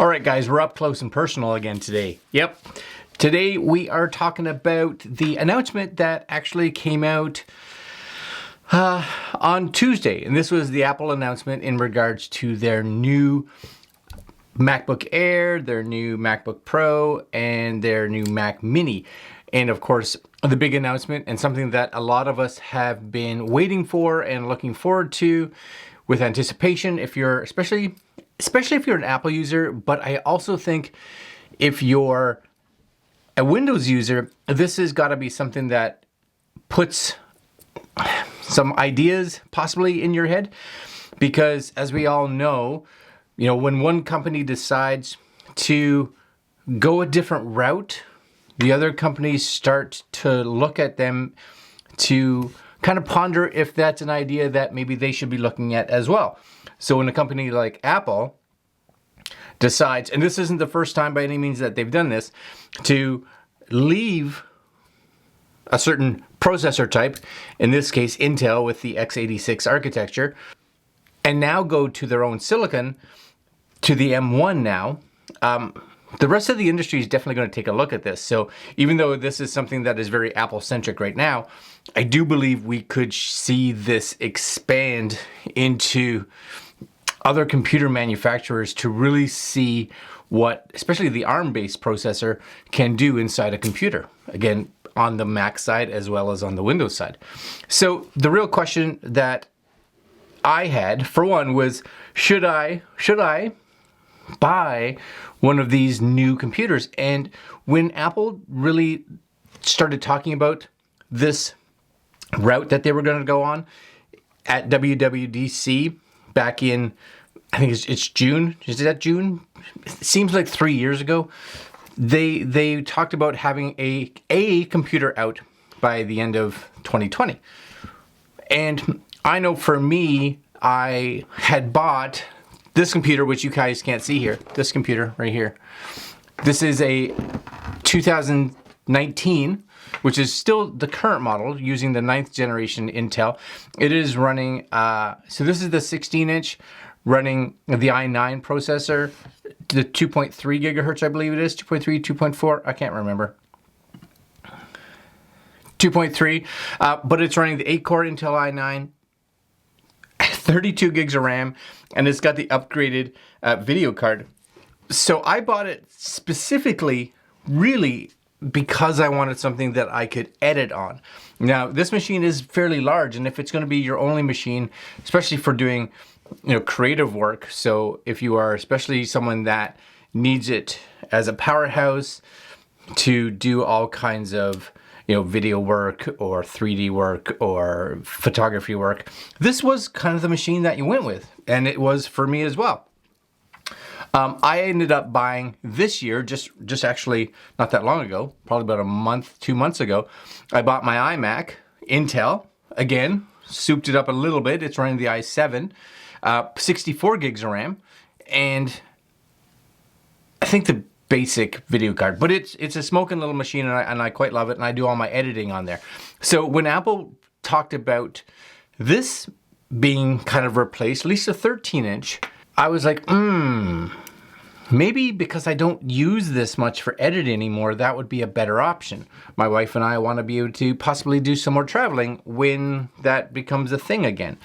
All right, guys, we're up close and personal again today. Yep. Today we are talking about the announcement that actually came out on Tuesday. And this was the Apple announcement in regards to their new MacBook Air, their new MacBook Pro, and their new Mac Mini. And of course, the big announcement and something that a lot of us have been waiting for and looking forward to with anticipation, if you're especially if you're an Apple user, but I also think if you're a Windows user, this has got to be something that puts some ideas possibly in your head, because as we all know, you know, when one company decides to go a different route, the other companies start to look at them to kind of ponder if that's an idea that maybe they should be looking at as well. So when a company like Apple decides, and this isn't the first time by any means that they've done this, to leave a certain processor type, in this case Intel with the x86 architecture, and now go to their own silicon, to the M1 now, the rest of the industry is definitely going to take a look at this. So even though this is something that is very Apple-centric right now, I do believe we could see this expand into other computer manufacturers to really see what, especially the ARM-based processor, can do inside a computer. Again, on the Mac side as well as on the Windows side. So the real question that I had, for one, was should I buy one of these new computers? And when Apple really started talking about this route that they were going to go on at WWDC back in, I think it's June. Is that June? It seems like 3 years ago. They talked about having a computer out by the end of 2020. And I know for me, I had bought this computer, which you guys can't see here, this computer right here. This is a 2019, which is still the current model using the 9th generation Intel. It is running, so this is the 16-inch running the i9 processor, the 2.3 gigahertz, I believe it is, 2.3, 2.4, I can't remember. 2.3, but it's running the 8-core Intel i9, 32 gigs of RAM, and it's got the upgraded video card. So I bought it specifically, really, because I wanted something that I could edit on. Now, this machine is fairly large, and if it's going to be your only machine, especially for doing, you know, creative work, so if you are especially someone that needs it as a powerhouse to do all kinds of, you know, video work or 3D work or photography work, this was kind of the machine that you went with, and it was for me as well. I ended up buying this year, just actually not that long ago, probably about a month, 2 months ago, I bought my iMac, Intel, again, souped it up a little bit. It's running the i7, 64 gigs of RAM, and I think the basic video card, but it's a smoking little machine, and I quite love it, and I do all my editing on there. So when Apple talked about this being kind of replaced, at least a 13-inch, I was like, maybe because I don't use this much for editing anymore, that would be a better option. My wife and I want to be able to possibly do some more traveling when that becomes a thing again.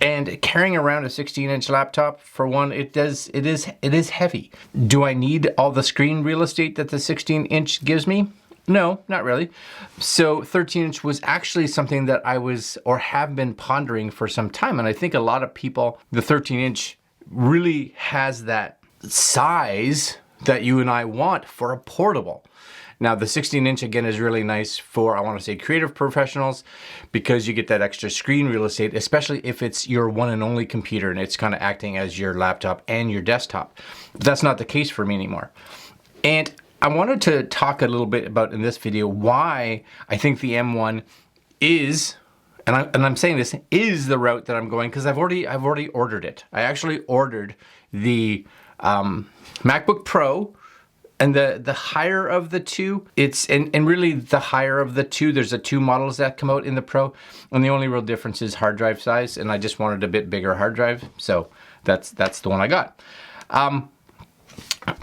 And carrying around a 16-inch laptop, for one, it is heavy. Do I need all the screen real estate that the 16-inch gives me? No, not really. So 13-inch was actually something that I was or have been pondering for some time. And I think a lot of people, the 13-inch really has that size that you and I want for a portable. Now the 16-inch again is really nice for, I want to say, creative professionals, because you get that extra screen real estate, especially if it's your one and only computer and it's kind of acting as your laptop and your desktop. But that's not the case for me anymore. And I wanted to talk a little bit about in this video why I think the M1 is, and I'm saying this, is the route that I'm going, because I've already ordered it. I actually ordered the MacBook Pro, and the higher of the two, and really the higher of the two, there's the two models that come out in the Pro, and the only real difference is hard drive size, and I just wanted a bit bigger hard drive, so that's the one I got.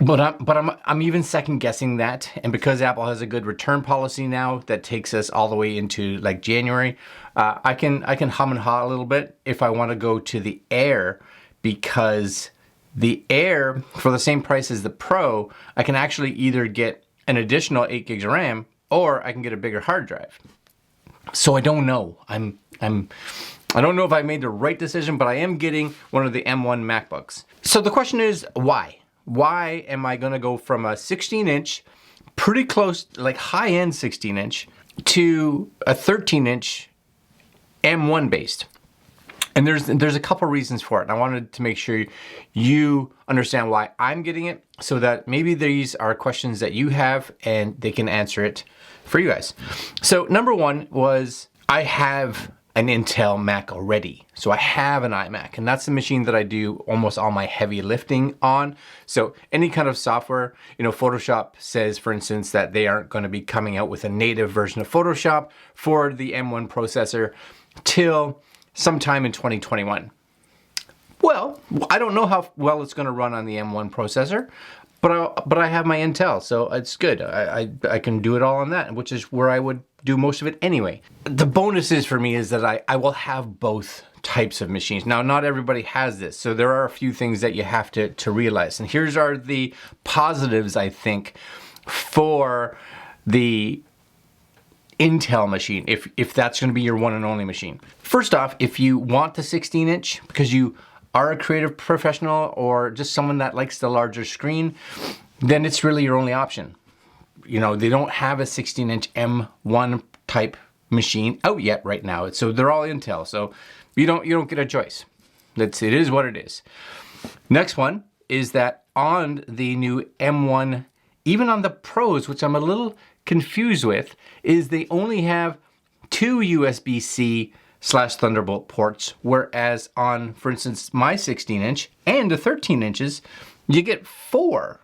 But I'm even second guessing that, and because Apple has a good return policy now that takes us all the way into like January, I can hum and haw a little bit if I want to go to the Air, because the Air, for the same price as the Pro, I can actually either get an additional 8 gigs of RAM or I can get a bigger hard drive. So I don't know. I don't know if I made the right decision, but I am getting one of the M1 MacBooks. So the question is, why? Why am I gonna go from a 16-inch, pretty close, like high-end 16-inch, to a 13-inch M1 based? And there's a couple reasons for it. And I wanted to make sure you understand why I'm getting it, so that maybe these are questions that you have and they can answer it for you guys. So number one was, I have an Intel Mac already. So I have an iMac, and that's the machine that I do almost all my heavy lifting on. So any kind of software, Photoshop says, for instance, that they aren't going to be coming out with a native version of Photoshop for the M1 processor till sometime in 2021. Well, I don't know how well it's going to run on the M1 processor, but I have my Intel, so it's good. I can do it all on that, which is where I would do most of it anyway. The bonus is for me is that I will have both types of machines. Now, not everybody has this, so there are a few things that you have to realize. And here's are the positives, I think, for the Intel machine, if that's going to be your one and only machine. First off, if you want the 16-inch because you are a creative professional or just someone that likes the larger screen, then it's really your only option. They don't have a 16-inch M1 type machine out yet right now. So they're all Intel. So you don't get a choice. It is what it is. Next one is that on the new M1, even on the Pros, which I'm a little confused with, is they only have 2 USB-C/Thunderbolt ports, whereas on, for instance, my 16-inch and the 13 inches, you get 4.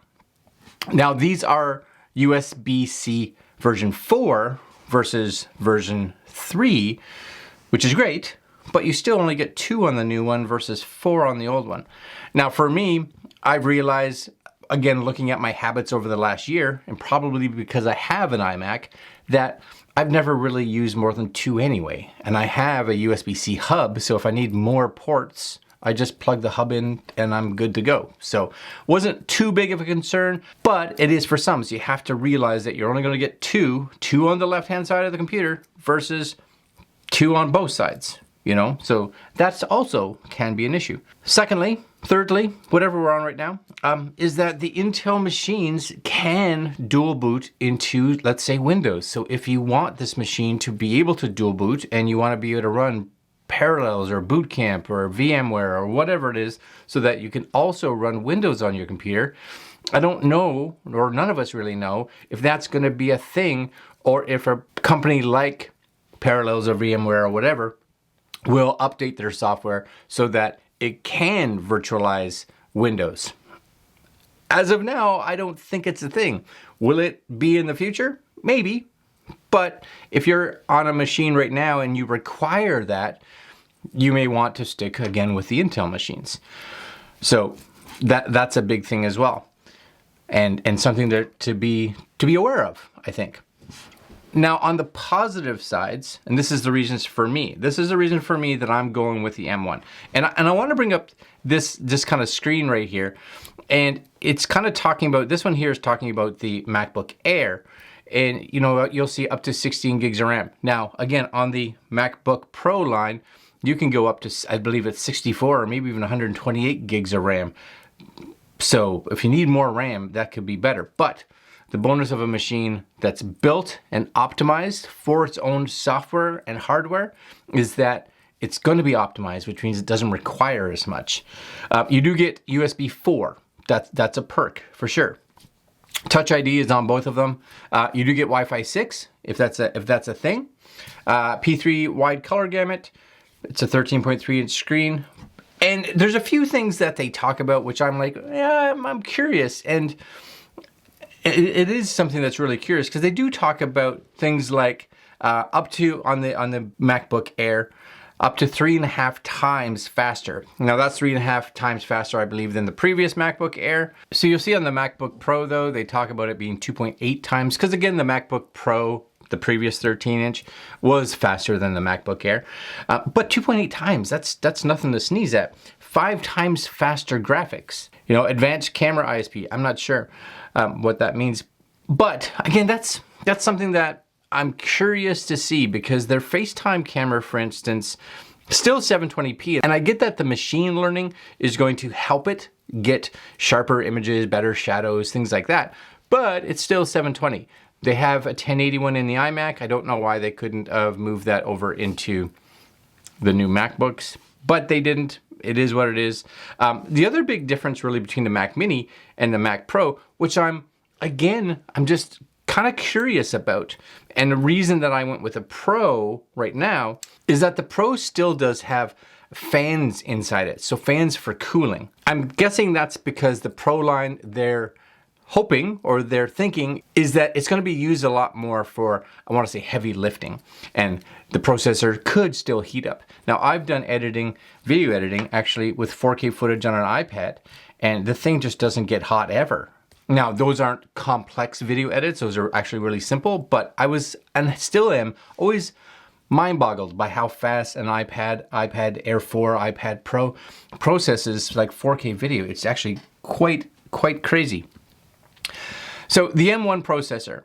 Now these are USB-C version 4 versus version 3, which is great, but you still only get 2 on the new one versus 4 on the old one. Now for me, I've realized, again, looking at my habits over the last year, and probably because I have an iMac, that I've never really used more than 2 anyway. And I have a USB-C hub, so if I need more ports, I just plug the hub in and I'm good to go. So wasn't too big of a concern, but it is for some. So you have to realize that you're only gonna get 2 on the left-hand side of the computer versus 2 on both sides, So that's also can be an issue. Thirdly, whatever we're on right now, is that the Intel machines can dual boot into, let's say, Windows. So if you want this machine to be able to dual boot and you want to be able to run Parallels or Boot Camp or VMware or whatever it is, so that you can also run Windows on your computer, I don't know, or none of us really know, if that's going to be a thing, or if a company like Parallels or VMware or whatever will update their software so that it can virtualize Windows. As of now, I don't think it's a thing. Will it be in the future? Maybe. But if you're on a machine right now and you require that, you may want to stick again with the Intel machines. So that's a big thing as well. And something to be aware of, I think. Now, on the positive sides, and this is the reasons for me. This is the reason for me that I'm going with the M1. And I want to bring up this kind of screen right here. And it's kind of talking about, this one here is talking about the MacBook Air. And you'll see up to 16 gigs of RAM. Now, again, on the MacBook Pro line, you can go up to, I believe it's 64 or maybe even 128 gigs of RAM. So if you need more RAM, that could be better. But the bonus of a machine that's built and optimized for its own software and hardware is that it's going to be optimized, which means it doesn't require as much. You do get USB 4. That's a perk for sure. Touch ID is on both of them. You do get Wi-Fi 6 if that's a thing. P3 wide color gamut. It's a 13.3-inch screen. And there's a few things that they talk about which I'm like, yeah, I'm curious. And it is something that's really curious because they do talk about things like up to on the MacBook Air, up to 3.5 times faster. Now that's 3.5 times faster, I believe, than the previous MacBook Air. So you'll see on the MacBook Pro though, they talk about it being 2.8 times, because again, the MacBook Pro, the previous 13-inch, was faster than the MacBook Air. But 2.8 times, that's nothing to sneeze at. 5 times faster graphics. You know, advanced camera ISP, I'm not sure what that means. But again, that's something that I'm curious to see, because their FaceTime camera, for instance, still 720p. And I get that the machine learning is going to help it get sharper images, better shadows, things like that. But it's still 720. They have a 1081 in the iMac. I don't know why they couldn't have moved that over into the new MacBooks, but they didn't. It is what it is. The other big difference really between the Mac Mini and the Mac Pro, which I'm just kind of curious about, and the reason that I went with a Pro right now is that the Pro still does have fans inside it, so fans for cooling. I'm guessing that's because the Pro line, they're hoping, or they're thinking, is that it's going to be used a lot more for, I want to say, heavy lifting, and the processor could still heat up. Now I've done editing, video editing, actually with 4K footage on an iPad, and the thing just doesn't get hot ever. Now, those aren't complex video edits, those are actually really simple, but I was, and still am, always mind-boggled by how fast an iPad Air 4, iPad Pro processes like 4K video. It's actually quite crazy. So the M1 processor,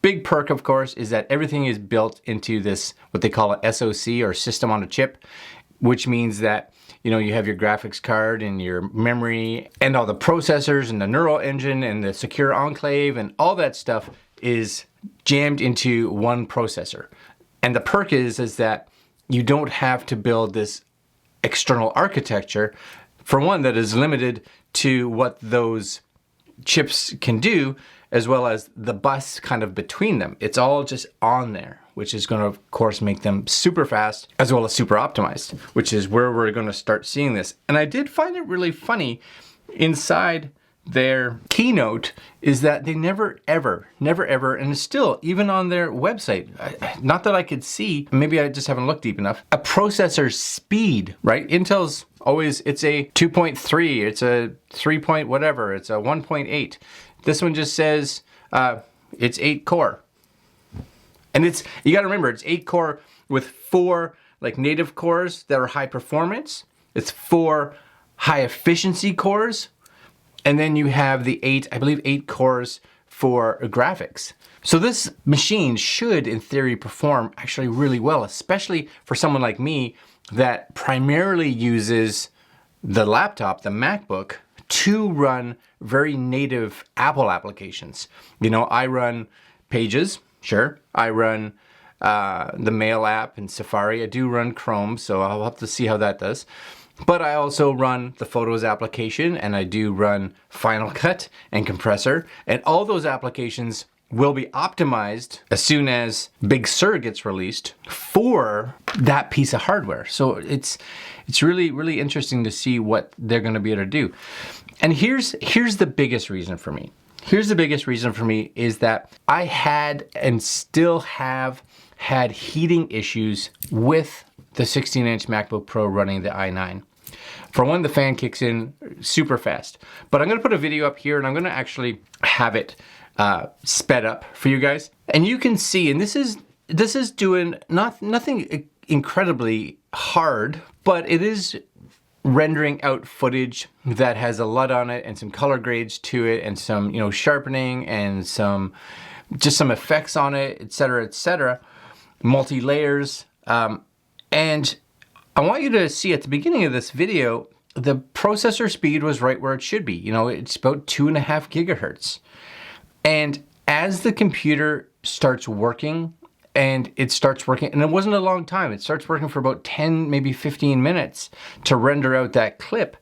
big perk, of course, is that everything is built into this, what they call a SoC, or system on a chip, which means that, you know, you have your graphics card and your memory and all the processors and the neural engine and the secure enclave and all that stuff is jammed into one processor. And the perk is that you don't have to build this external architecture, for one, that is limited to what those chips can do, as well as the bus kind of between them. It's all just on there, which is going to, of course, make them super fast as well as super optimized, which is where we're going to start seeing this. And I did find it really funny inside their keynote is that they never ever, and still, even on their website, not that I could see, maybe I just haven't looked deep enough, a processor speed, right? Intel's always, it's a 2.3, it's a 3 point whatever, it's a 1.8. This one just says it's 8 core. And it's, you gotta remember, it's 8 core with 4 like native cores that are high performance. It's 4 high efficiency cores. And then you have the 8 cores for graphics. So this machine should, in theory, perform actually really well, especially for someone like me that primarily uses the laptop, the MacBook, to run very native Apple applications. You know, I run Pages, sure. I run the Mail app and Safari. I do run Chrome, so I'll have to see how that does. But I also run the Photos application, and I do run Final Cut and Compressor, and all those applications will be optimized as soon as Big Sur gets released for that piece of hardware. So it's really interesting to see what they're going to be able to do. And here's the biggest reason for me. Here's the biggest reason for me is that I had and still have had heating issues with the 16-inch MacBook Pro running the i9. For one, the fan kicks in super fast. But I'm gonna put a video up here and I'm gonna actually have it sped up for you guys. And you can see, and this is doing nothing incredibly hard, but it is rendering out footage that has a LUT on it and some color grades to it and some, you know, sharpening and some effects on it, etc., multi-layers. And I want you to see at the beginning of this video, the processor speed was right where it should be. You know, it's about 2.5 gigahertz. And as the computer starts working, and it wasn't a long time, it starts working for about 10, maybe 15 minutes to render out that clip.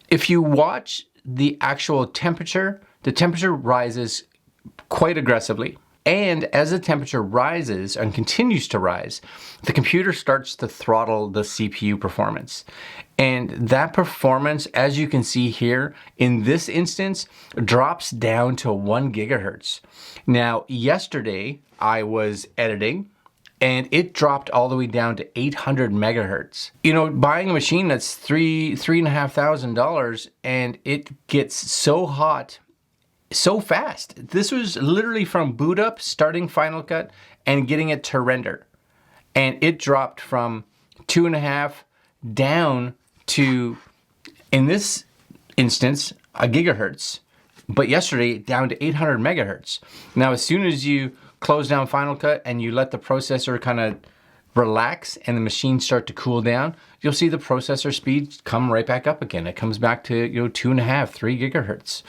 If you watch the actual temperature, the temperature rises quite aggressively. And as the temperature rises and continues to rise, the computer starts to throttle the CPU performance. And that performance, as you can see here, in this instance, drops down to 1 gigahertz. Now, yesterday I was editing and it dropped all the way down to 800 megahertz. You know, buying a machine that's $3,500 and it gets so hot so fast. This was literally from boot up, starting Final Cut, and getting it to render. And it dropped from 2.5 down to, in this instance, a gigahertz. But yesterday, down to 800 megahertz. Now, as soon as you close down Final Cut and you let the processor kind of relax and the machine start to cool down, you'll see the processor speed come right back up again. It comes back to, you know, 2.5, 3 gigahertz.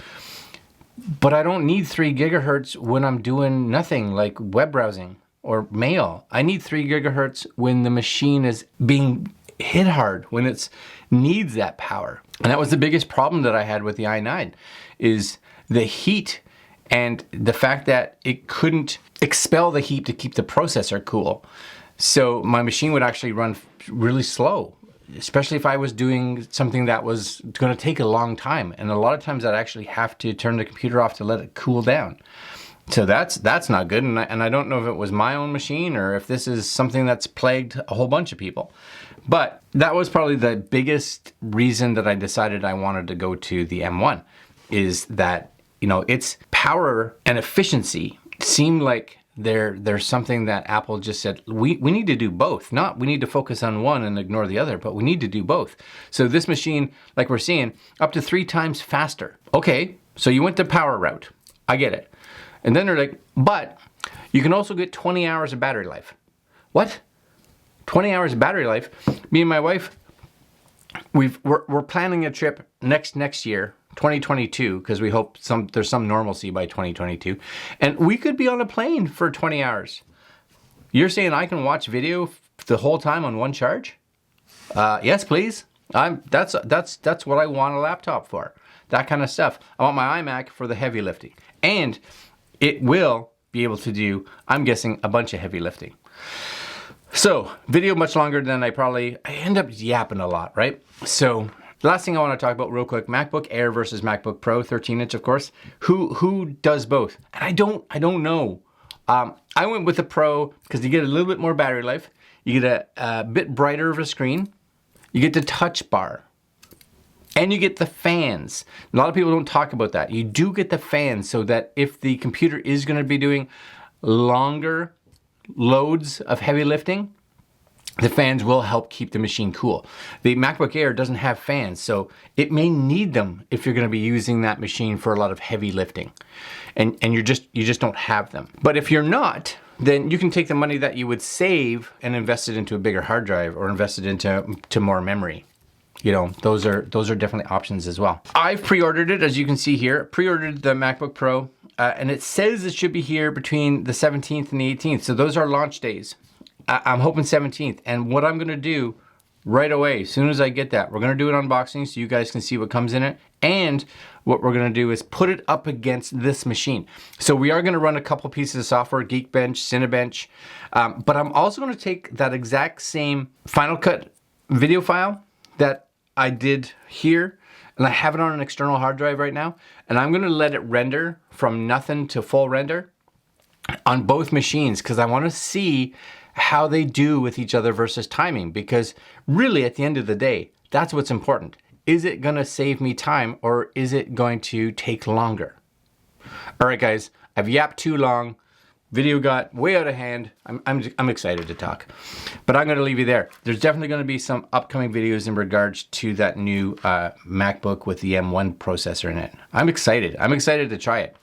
But I don't need 3 gigahertz when I'm doing nothing like web browsing or mail. I need 3 gigahertz when the machine is being hit hard, when it needs that power. And that was the biggest problem that I had with the i9, is the heat and the fact that it couldn't expel the heat to keep the processor cool. So my machine would actually run really slow, especially if I was doing something that was going to take a long time. And a lot of times I'd actually have to turn the computer off to let it cool down. So that's not good. And I don't know if it was my own machine or if this is something that's plagued a whole bunch of people. But that was probably the biggest reason that I decided I wanted to go to the M1, is that, you know, its power and efficiency seemed like there's something that Apple just said, we need to do both. Not we need to focus on one and ignore the other, but we need to do both. So this machine, like we're seeing, up to 3 times faster. Okay, so you went the power route. I get it. And then they're like, but you can also get 20 hours of battery life. What? 20 hours of battery life? Me and my wife, we're planning a trip next year, 2022, because we hope there's some normalcy by 2022, and we could be on a plane for 20 hours. You're saying I can watch video the whole time on one charge? Yes, please. That's what I want a laptop for. That kind of stuff. I want my iMac for the heavy lifting, and it will be able to do, I'm guessing, a bunch of heavy lifting. So, video much longer than I end up yapping a lot, right? So, the last thing I want to talk about real quick, MacBook Air versus MacBook Pro, 13-inch, of course. Who does both? And I don't know. I went with the Pro because you get a little bit more battery life. You get a bit brighter of a screen. You get the touch bar. And you get the fans. A lot of people don't talk about that. You do get the fans so that if the computer is going to be doing longer loads of heavy lifting, the fans will help keep the machine cool. The MacBook Air doesn't have fans, so it may need them if you're going to be using that machine for a lot of heavy lifting. And you just don't have them. But if you're not, then you can take the money that you would save and invest it into a bigger hard drive or invest it into more memory. You know, those are definitely options as well. I've pre-ordered it, as you can see here. Pre-ordered the MacBook Pro, and it says it should be here between the 17th and the 18th. So those are launch days. I'm hoping 17th. And what I'm gonna do right away, as soon as I get that, we're gonna do an unboxing so you guys can see what comes in it. And what we're gonna do is put it up against this machine. So we are gonna run a couple pieces of software, Geekbench, Cinebench, but I'm also gonna take that exact same Final Cut video file that I did here, and I have it on an external hard drive right now, and I'm gonna let it render from nothing to full render on both machines, because I wanna see how they do with each other versus timing, because really at the end of the day, that's what's important. Is it gonna save me time or is it going to take longer? All right, guys, I've yapped too long. Video got way out of hand. I'm excited to talk, but I'm gonna leave you there. There's definitely gonna be some upcoming videos in regards to that new MacBook with the M1 processor in it. I'm excited to try it.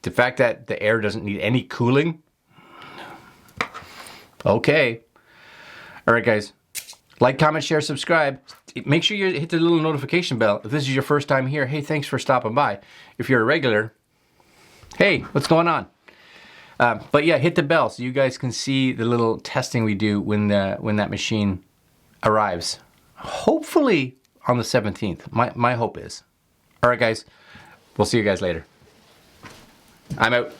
The fact that the Air doesn't need any cooling, okay. All right, guys, like, comment, share, subscribe. Make sure you hit the little notification bell. If this is your first time here, hey, thanks for stopping by. If you're a regular, hey, what's going on? But yeah, hit the bell so you guys can see the little testing we do when that machine arrives. Hopefully on the 17th. My hope is. All right, guys, we'll see you guys later. I'm out.